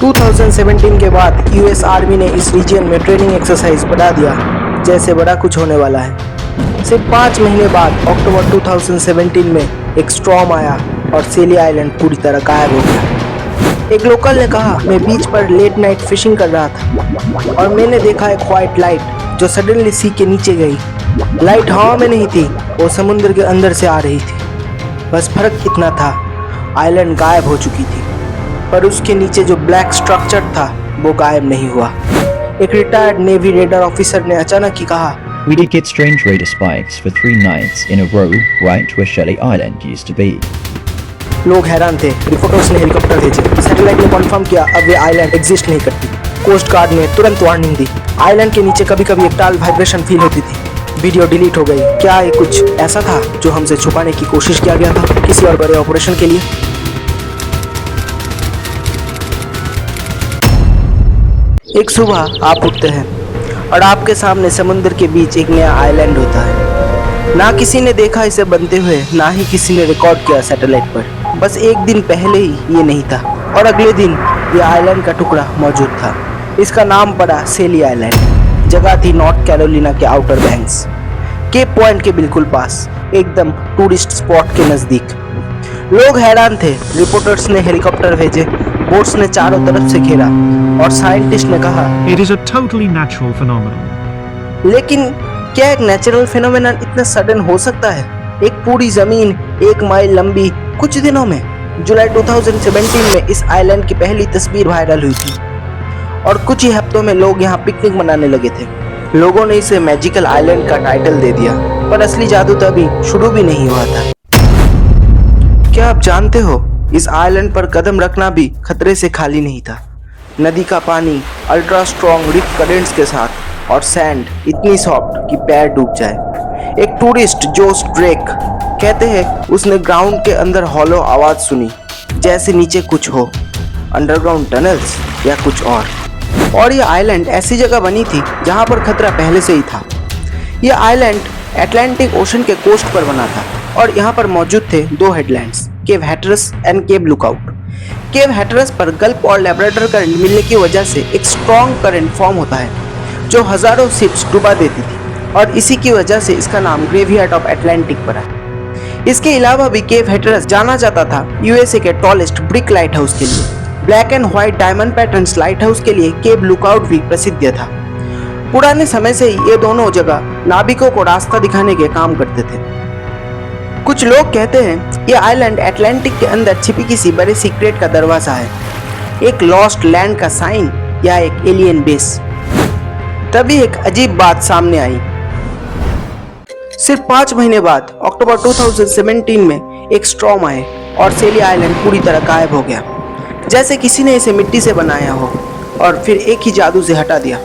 2017 के बाद US army ने इस रीजन में ट्रेनिंग एक्सरसाइज बढ़ा दिया, जैसे बड़ा कुछ होने वाला है। सिर्फ 5 महीने बाद अक्टूबर 2017 में एक स्टॉर्म आया और सेली आइलैंड पूरी तरह गायब हो गया। एक लोकल ने कहा, मैं बीच पर लेट नाइट फिशिंग कर रहा था और मैंने देखा एक व्हाइट लाइट जो सडनली सी के नीचे गई। लाइट हवा में नहीं थी, वो समुद्र के अंदर से आ रही थी। बस फर्क इतना था, आइलैंड गायब हो चुकी थी, पर उसके नीचे जो ब्लैक स्ट्रक्चर था वो गायब नहीं हुआ। एक रिटायर्ड नेवी रेडर ऑफिसर ने अचानक ही कहा, We did get strange radar spikes for 3 nights in a row right where Shelley Island used to be. लोग हैरान थे। रिपोर्टर्स ने हेलीकॉप्टर भेजे, सैटेलाइट ने कॉन्फर्म किया अब वे आइलैंड एग्जिस्ट नहीं करती। कोस्ट गार्ड ने तुरंत वार्निंग दी। आइलैंड के नीचे कभी कभी एक टाल वाइब्रेशन फील होती थी। वीडियो डिलीट हो गई। क्या ये कुछ ऐसा था जो हमसे छुपाने की कोशिश किया गया था किसी और बड़े ऑपरेशन के लिए? एक सुबह आप उठते हैं और आपके सामने समुद्र के बीच एक नया आइलैंड होता है। ना किसी ने देखा इसे बनते हुए, ना ही किसी ने रिकॉर्ड किया सैटेलाइट पर। बस एक दिन पहले ही ये नहीं था और अगले दिन ये आइलैंड का टुकड़ा मौजूद था। इसका नाम पड़ा सेली आइलैंड। जगह थी नॉर्थ कैरोलिना के आउटर बैंक्स, केप पॉइंट के बिल्कुल पास, एकदम टूरिस्ट स्पॉट के नजदीक। लोग हैरान थे। रिपोर्टर्स ने हेलीकॉप्टर भेजे, बोट्स ने चारों तरफ से घेरा और साइंटिस्ट ने कहा, It is a totally natural phenomenon. लेकिन क्या एक नेचुरल फिनोमेनन इतना सडन हो सकता है? एक पूरी जमीन 1 माइल लंबी कुछ दिनों में। जुलाई 2017 में इस आइलैंड की पहली तस्वीर वायरल हुई थी और कुछ ही हफ्तों में लोग यहाँ पिकनिक मनाने लगे थे। लोगों ने इसे मैजिकल आइलैंड का टाइटल दे दिया, पर असली जादू तभी शुरू भी नहीं हुआ था। क्या आप जानते हो, इस आइलैंड पर कदम रखना भी खतरे से खाली नहीं था। नदी का पानी अल्ट्रा स्ट्रॉन्ग रिप करेंट्स के साथ और सैंड इतनी सॉफ्ट कि पैर डूब जाए। एक टूरिस्ट जोस ड्रेक कहते हैं उसने ग्राउंड के अंदर हॉलो आवाज सुनी, जैसे नीचे कुछ हो, अंडरग्राउंड टनल्स या कुछ और ये आइलैंड ऐसी जगह बनी थी जहां पर खतरा पहले से ही था। ये आइलैंड अटलांटिक ओशन के कोस्ट पर बना था और यहाँ पर मौजूद थे 2 headlands, Cape Hatteras and Cape Lookout. Cape Hatteras पर गल्फ और लैब्राडोर करंट मिलने की वजह से एक स्ट्रॉन्ग करंट फॉर्म होता है जो हजारों शिप्स डुबा देती थी और इसी की वजह से इसका नाम ग्रेवयार्ड ऑफ अटलांटिक पड़ा। इसके अलावा भी केप हैटरस जाना जाता था यूएसए के टॉलेस्ट ब्रिक लाइट हाउस के लिए। Black and white diamond patterns light house के लिए केप लुकआउट भी प्रसिद्ध था। पुराने समय से ही ये दोनों जगह नाविकों को रास्ता दिखाने के काम करते थे। कुछ लोग कहते हैं ये आइलैंड अटलांटिक के अंदर छिपी किसी बड़े सीक्रेट का दरवाजा है, एक लॉस्ट लैंड का साइन या एक एलियन बेस। तभी एक अजीब बात सामने आई। सिर्फ 5 महीने बाद अक्टूबर 2017 में एक स्टॉर्म आए और सेली आइलैंड पूरी तरह गायब हो गया, जैसे किसी ने इसे मिट्टी से बनाया हो और फिर एक ही जादू से हटा दिया।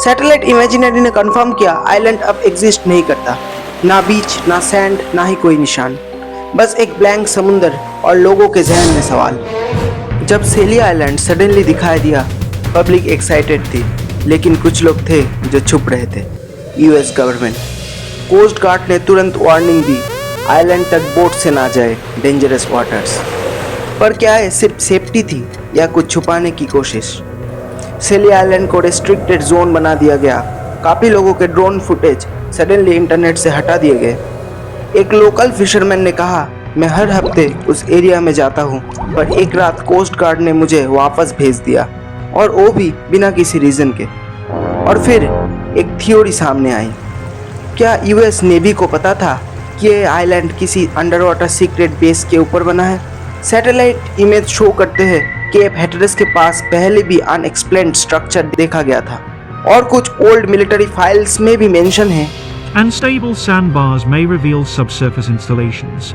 सैटेलाइट इमेजिनरी ने कंफर्म किया आइलैंड अब एग्जिस्ट नहीं करता। ना बीच, ना सैंड, ना ही कोई निशान, बस एक ब्लैंक समुंदर और लोगों के जहन में सवाल। जब सेली आइलैंड सडनली दिखाई दिया, पब्लिक एक्साइटेड थी, लेकिन कुछ लोग थे जो छुप रहे थे। यूएस गवर्नमेंट, कोस्ट गार्ड ने तुरंत वार्निंग दी, आइलैंड तक बोट से ना जाए, डेंजरस वाटर्स। पर क्या है, सिर्फ सेफ्टी थी या कुछ छुपाने की कोशिश? सेली आइलैंड को रेस्ट्रिक्टेड जोन बना दिया गया। काफ़ी लोगों के ड्रोन फुटेज सडनली इंटरनेट से हटा दिए गए। एक लोकल फिशरमैन ने कहा, मैं हर हफ्ते उस एरिया में जाता हूँ, पर एक रात कोस्ट गार्ड ने मुझे वापस भेज दिया, और वो भी बिना किसी रीज़न के। और फिर एक थ्योरी सामने आई। क्या यूएस नेवी को पता था कि ये आइलैंड किसी अंडर वाटर सीक्रेट बेस के ऊपर बना है? सैटेलाइट इमेज शो करते हैं केप हैटरस के पास पहले भी अनएक्सप्लेन्ड स्ट्रक्चर देखा गया था और कुछ ओल्ड मिलिट्री फाइल्स में भी मेंशन है। Unstable sandbars may reveal subsurface installations.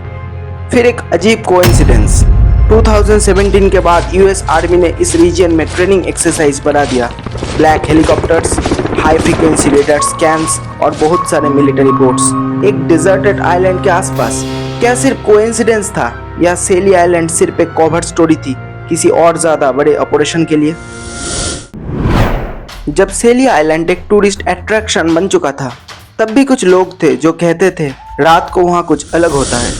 फिर एक अजीब कोइंसिडेंस। 2017 के बाद यूएस आर्मी ने इस रीजन में ट्रेनिंग एक्सरसाइज बढ़ा दिया। Black helicopters, high frequency radar scans और बहुत सारे मिलिट्री बोट्स एक डिजर्टेड आइलैंड के आसपास। क्या सिर्फ कोइंसिडेंस था या सेली आइलैंड सिर्फ एक कवर स्टोरी थी किसी और ज्यादा बड़े ऑपरेशन के लिए? जब सेली आइलैंड एक टूरिस्ट अट्रैक्शन बन चुका था, तब भी कुछ लोग थे जो कहते थे रात को वहाँ कुछ अलग होता है।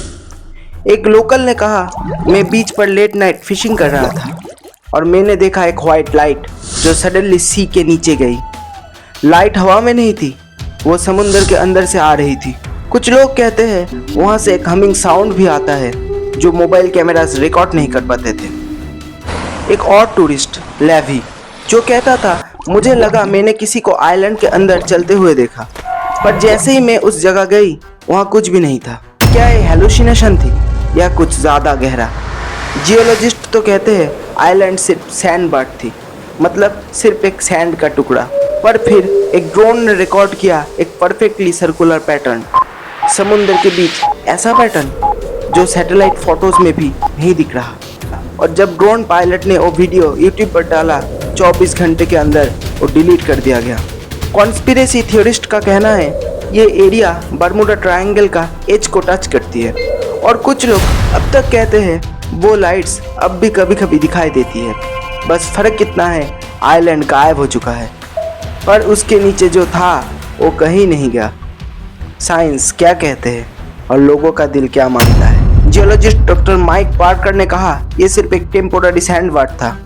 एक लोकल ने कहा, मैं बीच पर लेट नाइट फिशिंग कर रहा था और मैंने देखा एक व्हाइट लाइट जो सडनली सी के नीचे गई। लाइट हवा में नहीं थी, वो समुंदर के अंदर से आ रही थी। कुछ लोग कहते हैं वहाँ से एक हमिंग साउंड भी आता है जो मोबाइल कैमरास रिकॉर्ड नहीं कर पाते थे। एक और टूरिस्ट लेवी जो कहता था, मुझे लगा मैंने किसी को आइलैंड के अंदर चलते हुए देखा, पर जैसे ही मैं उस जगह गई वहाँ कुछ भी नहीं था। क्या ये हेलुसिनेशन थी या कुछ ज़्यादा गहरा? जियोलॉजिस्ट तो कहते हैं आइलैंड सिर्फ सैंड बार थी, मतलब सिर्फ एक सैंड का टुकड़ा। पर फिर एक ड्रोन ने रिकॉर्ड किया एक परफेक्टली सर्कुलर पैटर्न, समुद्र के बीच ऐसा पैटर्न जो सैटेलाइट फोटोज में भी नहीं दिख रहा। और जब ड्रोन पायलट ने वो वीडियो यूट्यूब पर डाला, 24 घंटे के अंदर वो डिलीट कर दिया गया। कॉन्स्पिरेसी थ्योरिस्ट का कहना है ये एरिया बर्मुडा ट्रायंगल का एज को टच करती है, और कुछ लोग अब तक कहते हैं वो लाइट्स अब भी कभी कभी दिखाई देती है। बस फर्क कितना है, आइलैंड गायब हो चुका है, पर उसके नीचे जो था वो कहीं नहीं गया। साइंस क्या कहते हैं और लोगों का दिल क्या मानता है? जियोलॉजिस्ट डॉक्टर माइक पार्कर ने कहा ये सिर्फ एक टेम्पोररी सैंड वाट था,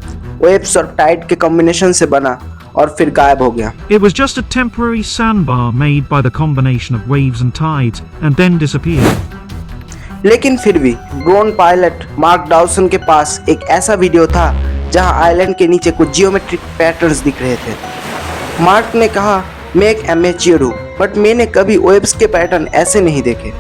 वेव्स और टाइड के कॉम्बिनेशन से बना और फिर गायब हो गया। It was just a temporary sandbar made by the combination of waves and tides and then disappeared. लेकिन फिर भी ड्रोन पायलट मार्क डाउसन के पास एक ऐसा वीडियो था जहां आइलैंड के नीचे कुछ जियोमेट्रिक पैटर्न्स दिख रहे थे। मार्क ने कहा, मैं एक एमेच्योर हूँ, बट मैंने कभी वेव्स के पैटर्न ऐसे नहीं देखे।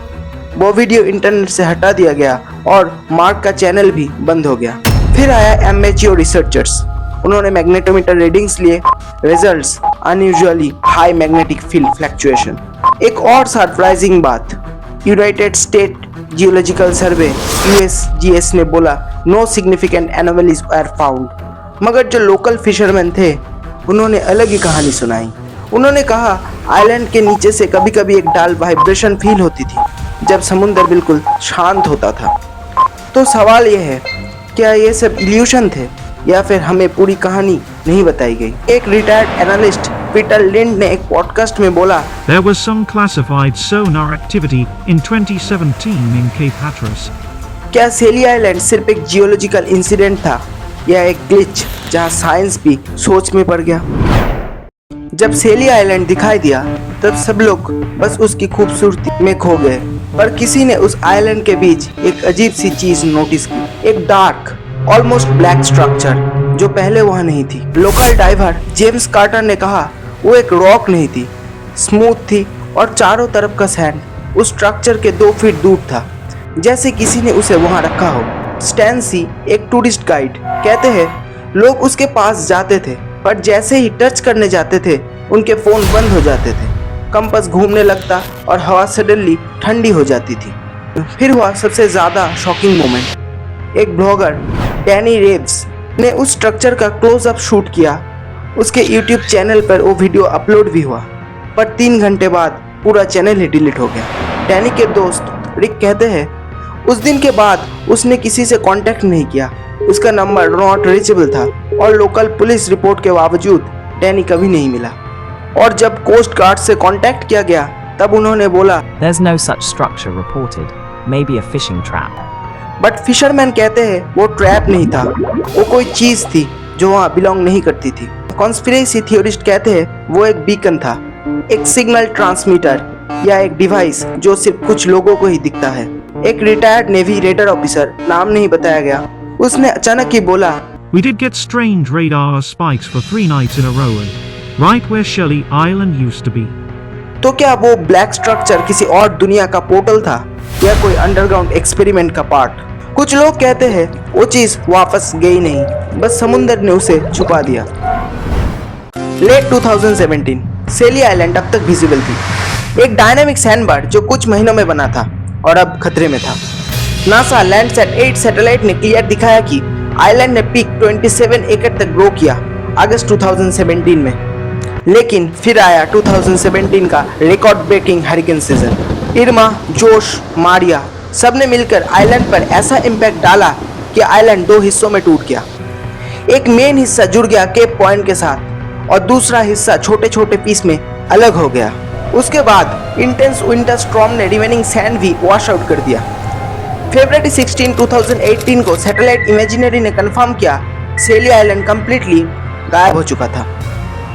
वो वीडियो इंटरनेट से हटा दिया गया और मार्क का चैनल भी बंद हो गया। फिर आया एमेच्योर रिसर्चर्स, उन्होंने मैग्नेटोमीटर रीडिंग्स लिए, results unusually high magnetic field fluctuation. एक और सरप्राइजिंग बात, United State geological survey USGS ने बोला no significant anomalies are found. मगर जो लोकल फिशरमैन थे उन्होंने अलग ही कहानी सुनाई। उन्होंने कहा आइलैंड के नीचे से कभी कभी एक डाल वाइब्रेशन फील होती थी जब समुद्र बिल्कुल शांत होता था। तो सवाल यह है, क्या ये सब इल्यूशन थे या फिर हमें पूरी कहानी नहीं बताई गई? एक रिटायर्ड एनालिस्ट पीटर लिंड ने एक पॉडकास्ट में बोला, There was some classified sonar activity in 2017 in Cape Hatteras. क्या सेली आइलैंड सिर्फ एक जियोलॉजिकल इंसिडेंट था या एक ग्लिच जहां साइंस भी सोच में पड़ गया? जब सेली आइलैंड दिखाई दिया तब सब लोग बस उसकी खूबसूरती में खो गए, पर किसी ने उस आइलैंड के बीच एक अजीब सी चीज नोटिस की, एक डार्क ऑलमोस्ट ब्लैक स्ट्रक्चर जो पहले वहां नहीं थी। लोकल डाइवर जेम्स कार्टर ने कहा वो एक रॉक नहीं थी, स्मूथ थी और चारों तरफ का सैंड उस स्ट्रक्चर के 2 फीट दूर था, जैसे किसी ने उसे वहां रखा हो। स्टैनसी एक टूरिस्ट गाइड कहते हैं लोग उसके पास जाते थे, पर जैसे ही टच करने जाते थे उनके फोन बंद हो जाते थे, कंपास घूमने लगता और हवा सडनली ठंडी हो जाती थी। फिर हुआ सबसे ज्यादा शॉकिंग मोमेंट, एक ब्लॉगर डैनी रेव्स ने उस स्ट्रक्चर का क्लोजअप शूट किया। उसके यूट्यूब चैनल पर वो वीडियो अपलोड भी हुआ, पर 3 घंटे बाद पूरा चैनल ही डिलीट हो गया। डैनी के दोस्त रिक कहते हैं उस दिन के बाद उसने किसी से कांटेक्ट नहीं किया, उसका नंबर नॉट रीचेबल था और लोकल पुलिस रिपोर्ट के बावजूद डैनी कभी नहीं मिला। और जब कोस्ट गार्ड से कांटेक्ट किया गया तब उन्होंने बोला There's no such structure reported. Maybe a fishing trap. But fisherman कहते हैं वो ट्रैप नहीं था, वो कोई चीज थी जो वहाँ बिलोंग नहीं करती थी। कॉन्स्पिरेसी थ्योरिस्ट कहते हैं वो एक बीकन था, एक सिग्नल ट्रांसमीटर या एक डिवाइस जो सिर्फ कुछ लोगों को ही दिखता है। एक रिटायर्ड नेवी रेडर ऑफिसर, नाम नहीं बताया गया, उसने अचानक ही बोला We did get strange radar spikes for 3 nights in a row, right where Shelley Island used to be. तो क्या वो ब्लैक स्ट्रक्चर किसी और दुनिया का पोर्टल था या कोई अंडरग्राउंड एक्सपेरिमेंट का पार्ट? कुछ लोग कहते हैं वो चीज वापस गई नहीं, बस समुंदर ने उसे छुपा दिया। लेट 2017 सेली आइलैंड अब तक विजिबल थी, एक डायनामिक सैंडबार जो कुछ महीनों में बना था और अब खतरे में था। नासा लैंडसैट 8 सैटेलाइट ने क्लियर दिखाया कि आइलैंड ने पीक 27 एकड़ तक ग्रो किया अगस्त 2017 में। लेकिन फिर आया 2017 का रिकॉर्ड ब्रेकिंग हरिकेन सीजन। इरमा, जोश, मारिया सब ने मिलकर आइलैंड पर ऐसा इम्पैक्ट डाला कि आइलैंड 2 हिस्सों में टूट गया। एक मेन हिस्सा जुड़ गया केप पॉइंट के साथ और दूसरा हिस्सा छोटे छोटे पीस में अलग हो गया। उसके बाद इंटेंस विंटर स्टॉर्म ने रिमेनिंग सैंड भी वॉश आउट कर दिया। फरवरी 16, 2018 को सैटेलाइट इमेजिनरी ने कंफर्म किया सेली आइलैंड कंप्लीटली गायब हो चुका था।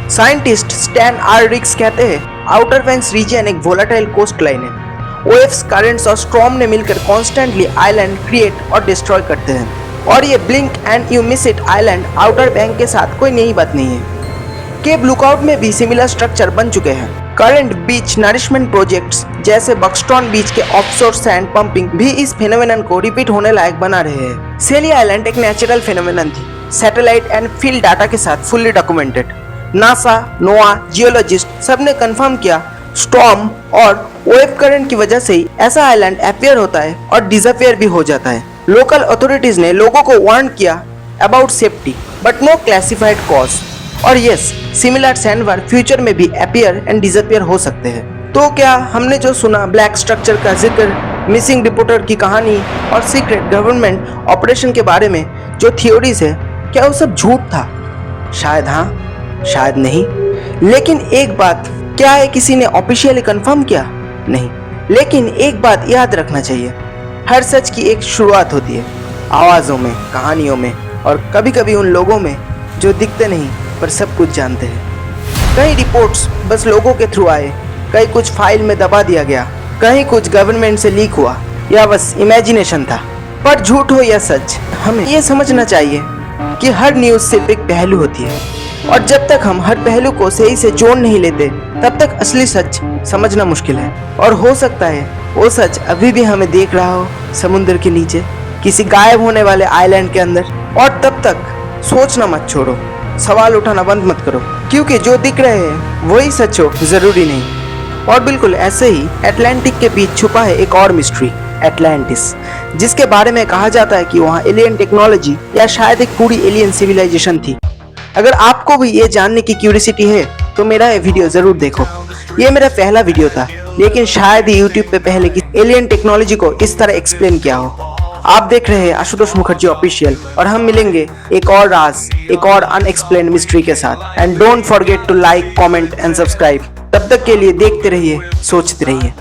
साइंटिस्ट स्टैन आर रिक्स कहते हैं आउटर वेंस रीजन एक वोलाटाइल कोस्ट लाइन है। वेव्स, करंट्स और स्टॉर्म ने मिलकर कॉन्स्टेंटली आइलैंड क्रिएट और डिस्ट्रॉय करते हैं। और ये blink and you miss it island outer bank के साथ कोई नई बात नहीं है। केप लुकआउट में भी सिमिलर स्ट्रक्चर बन चुके हैं। करंट बीच नरिशमेंट प्रोजेक्ट्स जैसे बक्सटन बीच के ऑफशोर सैंड पंपिंग भी इस फेनोमेनन को रिपीट होने लायक बना रहे हैं। सेली आइलैंड एक नेचुरल फेनोमेनन थी, सैटेलाइट एंड फील्ड डाटा के साथ फुल्ली डॉक्यूमेंटेड। नासा, नोआ, जियोलॉजिस्ट सबने कंफर्म किया स्टॉर्म और वेव करंट की वजह से ही ऐसा आइलैंड अपीयर होता है और डिसअपीयर भी हो जाता है। लोकल अथॉरिटीज ने लोगों को वार्न किया about safety but no classified cause. और यस, सिमिलर सैंडबार फ्यूचर में भी अपीयर एंड डिसअपीयर हो सकते हैं। तो क्या हमने जो सुना ब्लैक स्ट्रक्चर का जिक्र, मिसिंग रिपोर्टर की कहानी और सीक्रेट गवर्नमेंट ऑपरेशन के बारे में जो थ्योरीज है, क्या वो सब झूठ था? शायद हाँ, शायद नहीं। लेकिन एक बात, क्या है किसी ने ऑफिशियली कंफर्म किया? नहीं। लेकिन एक बात याद रखना चाहिए, हर सच की एक शुरुआत होती है, आवाज़ों में, कहानियों में और कभी कभी उन लोगों में जो दिखते नहीं पर सब कुछ जानते हैं। कई रिपोर्ट्स बस लोगों के थ्रू आए, कहीं कुछ फाइल में दबा दिया गया, कहीं कुछ गवर्नमेंट से लीक हुआ या बस इमेजिनेशन था। पर झूठ हो या सच, हमें ये समझना चाहिए कि हर न्यूज़ सिर्फ एक पहलू होती है और जब तक हम हर पहलू को सही से जोड़ नहीं लेते तब तक असली सच समझना मुश्किल है। और हो सकता है वो सच अभी भी हमें देख रहा हो समुद्र के नीचे, किसी गायब होने वाले आइलैंड के अंदर। और तब तक सोचना मत छोड़ो, सवाल उठाना बंद मत करो, क्योंकि जो दिख रहे हैं वही सच हो जरूरी नहीं। और बिल्कुल ऐसे ही अटलांटिक के बीच छुपा है एक और मिस्ट्री, एटलांटिस, जिसके बारे में कहा जाता है कि वहाँ एलियन टेक्नोलॉजी या शायद एक पूरी एलियन सिविलाइजेशन थी। अगर आपको भी ये जानने की क्यूरियोसिटी है तो मेरा ये वीडियो जरूर देखो। ये मेरा पहला वीडियो था, लेकिन शायद ही यूट्यूब पे पहले की एलियन टेक्नोलॉजी को इस तरह एक्सप्लेन किया हो। आप देख रहे हैं आशुतोष मुखर्जी ऑफिशियल और हम मिलेंगे एक और राज, एक और अनएक्सप्लेन्ड मिस्ट्री के साथ। And don't forget to like, comment and subscribe. तब तक के लिए देखते रहिए, सोचते रहिए।